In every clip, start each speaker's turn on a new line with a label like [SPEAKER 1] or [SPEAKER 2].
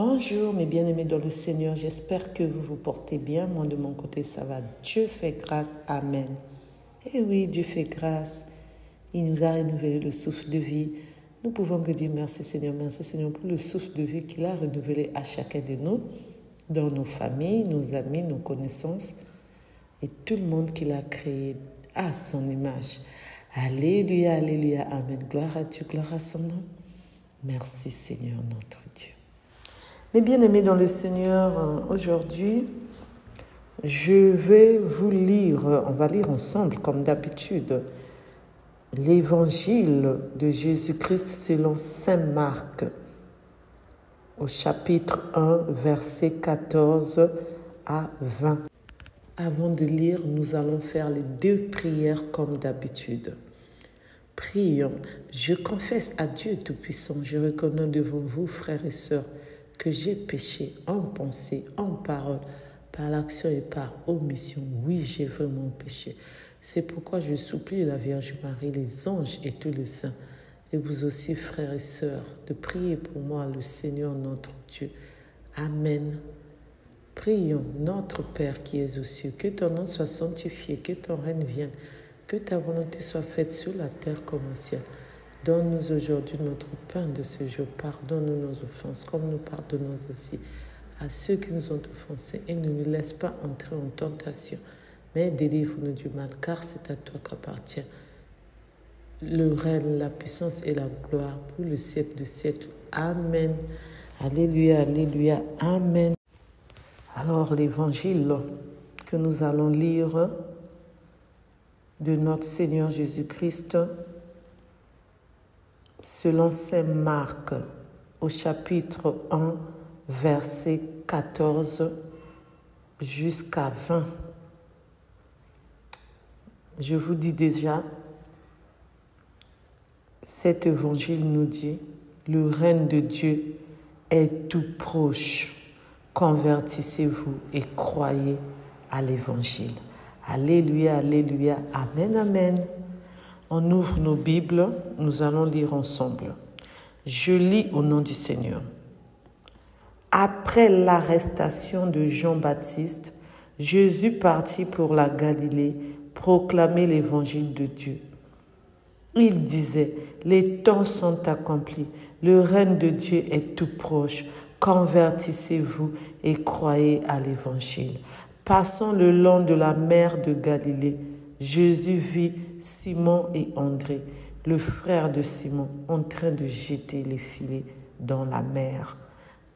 [SPEAKER 1] Bonjour mes bien-aimés dans le Seigneur, j'espère que vous vous portez bien. Moi de mon côté ça va, Dieu fait grâce, Amen. Eh oui, Dieu fait grâce, il nous a renouvelé le souffle de vie. Nous pouvons que dire merci Seigneur pour le souffle de vie qu'il a renouvelé à chacun de nous, dans nos familles, nos amis, nos connaissances et tout le monde qu'il a créé à son image. Alléluia, alléluia, Amen. Gloire à Dieu, gloire à son nom. Merci Seigneur notre Dieu. Mes bien-aimés dans le Seigneur, aujourd'hui, je vais vous lire, on va lire ensemble comme d'habitude, l'évangile de Jésus-Christ selon saint Marc, au chapitre 1, versets 14 à 20. Avant de lire, nous allons faire les 2 prières comme d'habitude. Prions. Je confesse à Dieu Tout-Puissant, je reconnais devant vous, frères et sœurs, que j'ai péché en pensée, en parole, par l'action et par omission. Oui, j'ai vraiment péché. C'est pourquoi je supplie la Vierge Marie, les anges et tous les saints, et vous aussi, frères et sœurs, de prier pour moi, le Seigneur notre Dieu. Amen. Prions, notre Père qui es aux cieux, que ton nom soit sanctifié, que ton règne vienne, que ta volonté soit faite sur la terre comme au ciel. Donne-nous aujourd'hui notre pain de ce jour. Pardonne-nous nos offenses, comme nous pardonnons aussi à ceux qui nous ont offensés. Et ne nous laisse pas entrer en tentation, mais délivre-nous du mal, car c'est à toi qu'appartient le règne, la puissance et la gloire pour le siècle des siècles. Amen. Alléluia, alléluia, Amen. Alors, l'évangile que nous allons lire de notre Seigneur Jésus-Christ, selon saint Marc, au chapitre 1, verset 14 jusqu'à 20. Je vous dis déjà, cet évangile nous dit, le règne de Dieu est tout proche. Convertissez-vous et croyez à l'évangile. Alléluia, alléluia, amen, amen. On ouvre nos Bibles, nous allons lire ensemble. Je lis au nom du Seigneur. Après l'arrestation de Jean-Baptiste, Jésus partit pour la Galilée proclamer l'évangile de Dieu. Il disait, les temps sont accomplis, le règne de Dieu est tout proche, convertissez-vous et croyez à l'évangile. Passant le long de la mer de Galilée, Jésus vit Simon et André, le frère de Simon, en train de jeter les filets dans la mer,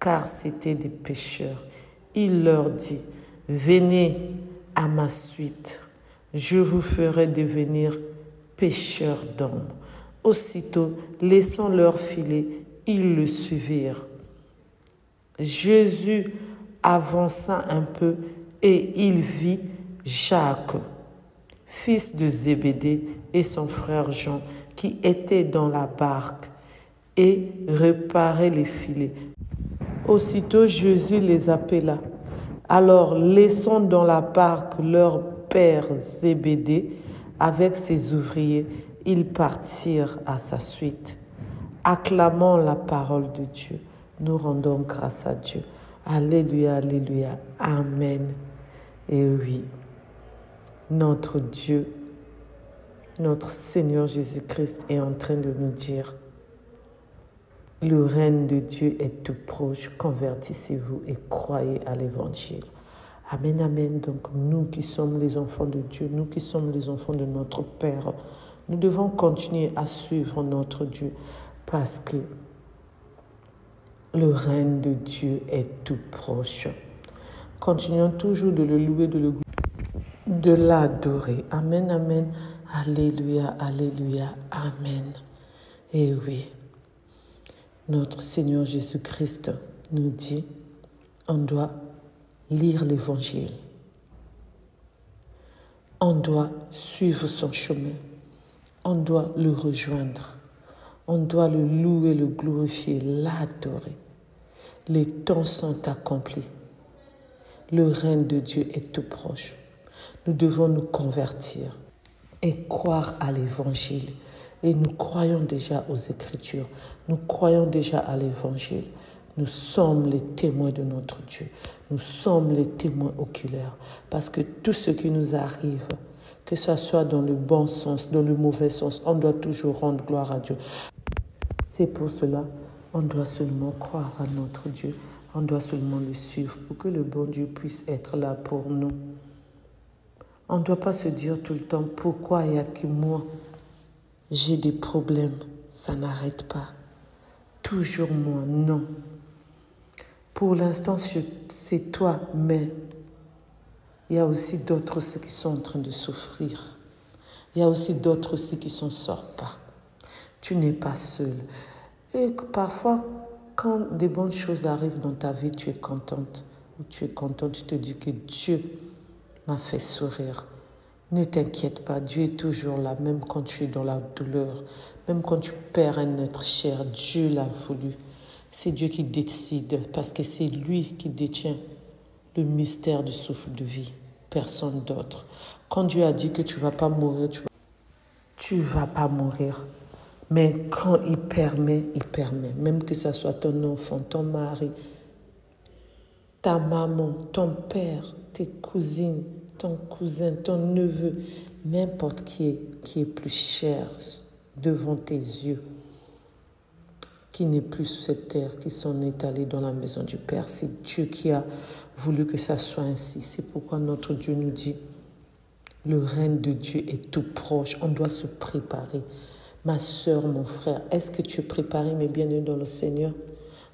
[SPEAKER 1] car c'étaient des pêcheurs. Il leur dit, venez à ma suite, je vous ferai devenir pêcheurs d'hommes. Aussitôt, laissant leurs filets, ils le suivirent. Jésus avança un peu et il vit Jacques, fils de Zébédée, et son frère Jean, qui étaient dans la barque et réparaient les filets. Aussitôt Jésus les appela. Alors, laissant dans la barque leur père Zébédée avec ses ouvriers, ils partirent à sa suite. Acclamons la parole de Dieu. Nous rendons grâce à Dieu. Alléluia, alléluia, amen. Et oui, notre Dieu, notre Seigneur Jésus-Christ est en train de nous dire, le règne de Dieu est tout proche, convertissez-vous et croyez à l'évangile. Amen, amen. Donc nous qui sommes les enfants de Dieu, nous qui sommes les enfants de notre Père, nous devons continuer à suivre notre Dieu parce que le règne de Dieu est tout proche. Continuons toujours de le louer, de l'adorer. Amen, amen. Alléluia, alléluia, amen. Et oui, notre Seigneur Jésus-Christ nous dit, on doit lire l'évangile. On doit suivre son chemin. On doit le rejoindre. On doit le louer, le glorifier, l'adorer. Les temps sont accomplis. Le règne de Dieu est tout proche. Nous devons nous convertir et croire à l'évangile. Et nous croyons déjà aux Écritures. Nous croyons déjà à l'évangile. Nous sommes les témoins de notre Dieu. Nous sommes les témoins oculaires. Parce que tout ce qui nous arrive, que ce soit dans le bon sens, dans le mauvais sens, on doit toujours rendre gloire à Dieu. C'est pour cela on doit seulement croire à notre Dieu. On doit seulement le suivre pour que le bon Dieu puisse être là pour nous. On ne doit pas se dire tout le temps, pourquoi il n'y a que moi? J'ai des problèmes. Ça n'arrête pas. Toujours moi, non. Pour l'instant, c'est toi, mais il y a aussi d'autres aussi qui sont en train de souffrir. Il y a aussi d'autres aussi qui ne s'en sortent pas. Tu n'es pas seul. Et parfois, quand des bonnes choses arrivent dans ta vie, tu es contente. Ou tu es contente, tu te dis que Dieu m'a fait sourire. Ne t'inquiète pas, Dieu est toujours là, même quand tu es dans la douleur, même quand tu perds un être cher, Dieu l'a voulu. C'est Dieu qui décide, parce que c'est lui qui détient le mystère du souffle de vie, personne d'autre. Quand Dieu a dit que tu ne vas pas mourir, tu ne vas pas mourir. Mais quand il permet, même que ce soit ton enfant, ton mari, ta maman, ton père, tes cousines, ton cousin, ton neveu, n'importe qui est plus cher devant tes yeux, qui n'est plus sur cette terre, qui sont étalés dans la maison du Père. C'est Dieu qui a voulu que ça soit ainsi. C'est pourquoi notre Dieu nous dit, le règne de Dieu est tout proche. On doit se préparer. Ma sœur, mon frère, est-ce que tu es préparé, mes bien-aimés dans le Seigneur?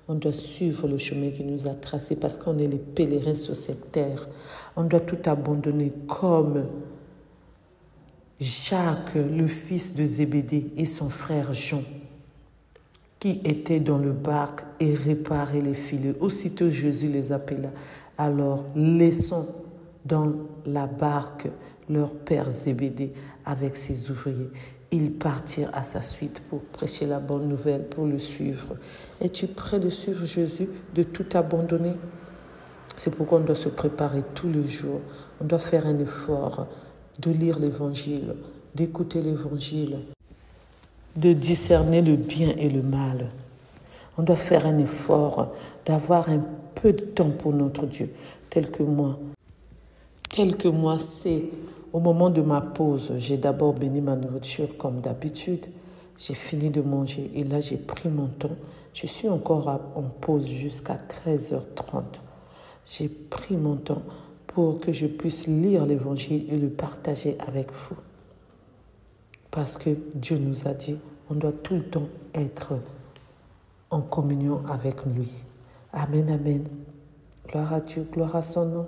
[SPEAKER 1] On doit suivre le chemin qu'il nous a tracé parce qu'on est les pèlerins sur cette terre. On doit tout abandonner comme Jacques, le fils de Zébédée, et son frère Jean, qui étaient dans le barque et réparaient les filets. Aussitôt Jésus les appela. Alors, laissons dans la barque leur père Zébédée avec ses ouvriers. Ils partirent à sa suite pour prêcher la bonne nouvelle, pour le suivre. Es-tu prêt de suivre Jésus, de tout abandonner? C'est pourquoi on doit se préparer tous les jours. On doit faire un effort de lire l'Évangile, d'écouter l'Évangile, de discerner le bien et le mal. On doit faire un effort d'avoir un peu de temps pour notre Dieu, tel que moi. C'est au moment de ma pause, j'ai d'abord béni ma nourriture comme d'habitude. J'ai fini de manger et là j'ai pris mon temps. Je suis encore en pause jusqu'à 13h30. J'ai pris mon temps pour que je puisse lire l'Évangile et le partager avec vous. Parce que Dieu nous a dit, on doit tout le temps être en communion avec lui. Amen, amen. Gloire à Dieu, gloire à son nom.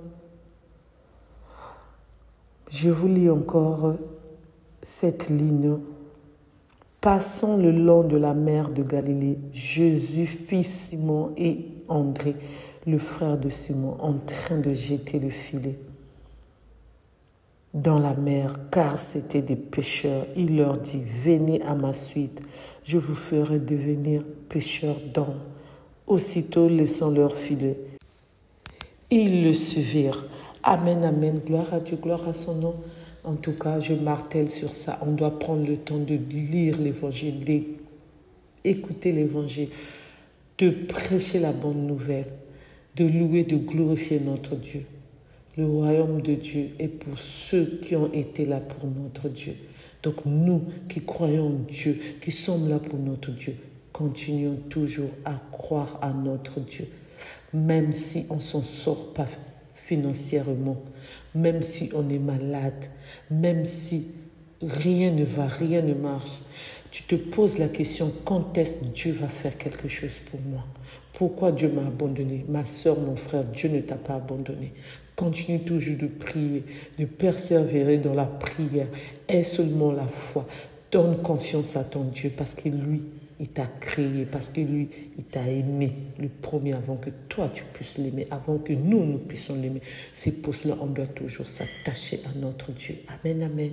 [SPEAKER 1] Je vous lis encore cette ligne. Passons le long de la mer de Galilée. Jésus fit Simon et André, le frère de Simon, en train de jeter le filet dans la mer, car c'étaient des pêcheurs. Il leur dit, venez à ma suite, je vous ferai devenir pêcheurs d'hommes. Aussitôt, laissant leur filet, ils le suivirent. Amen, amen. Gloire à Dieu, gloire à son nom. En tout cas, je martèle sur ça. On doit prendre le temps de lire l'Évangile, d'écouter l'Évangile, de prêcher la bonne nouvelle, de louer, de glorifier notre Dieu. Le royaume de Dieu est pour ceux qui ont été là pour notre Dieu. Donc nous qui croyons en Dieu, qui sommes là pour notre Dieu, continuons toujours à croire à notre Dieu. Même si on ne s'en sort pas financièrement, même si on est malade, même si rien ne va, rien ne marche, tu te poses la question, quand est-ce que Dieu va faire quelque chose pour moi? Pourquoi Dieu m'a abandonné? Ma soeur, mon frère, Dieu ne t'a pas abandonné. Continue toujours de prier, de persévérer dans la prière. Aie seulement la foi. Donne confiance à ton Dieu parce que lui, il t'a créé, parce que lui, il t'a aimé le premier avant que toi, tu puisses l'aimer, avant que nous puissions l'aimer. C'est pour cela qu'on doit toujours s'attacher à notre Dieu. Amen, amen.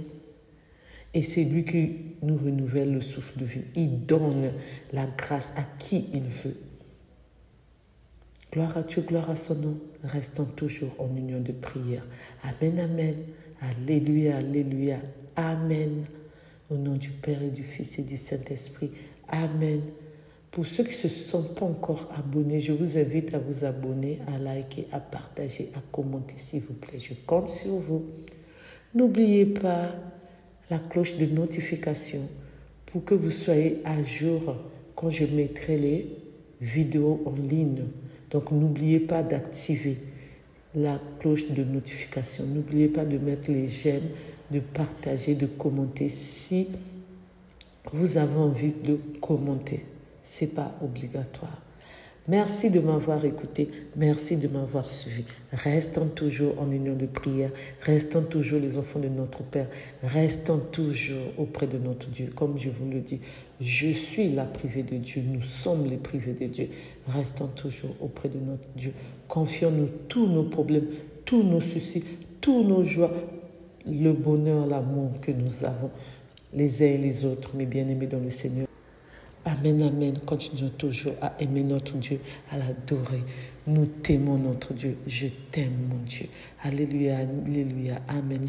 [SPEAKER 1] Et c'est lui qui nous renouvelle le souffle de vie. Il donne la grâce à qui il veut. Gloire à Dieu, gloire à son nom. Restons toujours en union de prière. Amen, amen. Alléluia, alléluia. Amen. Au nom du Père et du Fils et du Saint-Esprit. Amen. Pour ceux qui ne se sont pas encore abonnés, je vous invite à vous abonner, à liker, à partager, à commenter, s'il vous plaît. Je compte sur vous. N'oubliez pas la cloche de notification pour que vous soyez à jour quand je mettrai les vidéos en ligne. Donc, n'oubliez pas d'activer la cloche de notification. N'oubliez pas de mettre les j'aime, de partager, de commenter si vous avez envie de commenter. Ce n'est pas obligatoire. Merci de m'avoir écouté. Merci de m'avoir suivi. Restons toujours en union de prière. Restons toujours les enfants de notre Père. Restons toujours auprès de notre Dieu. Comme je vous le dis, je suis la privée de Dieu. Nous sommes les privés de Dieu. Restons toujours auprès de notre Dieu. Confions-nous tous nos problèmes, tous nos soucis, tous nos joies, le bonheur, l'amour que nous avons les uns et les autres, mes bien-aimés dans le Seigneur. Amen, amen. Continuons toujours à aimer notre Dieu, à l'adorer. Nous t'aimons notre Dieu. Je t'aime, mon Dieu. Alléluia, alléluia. Amen.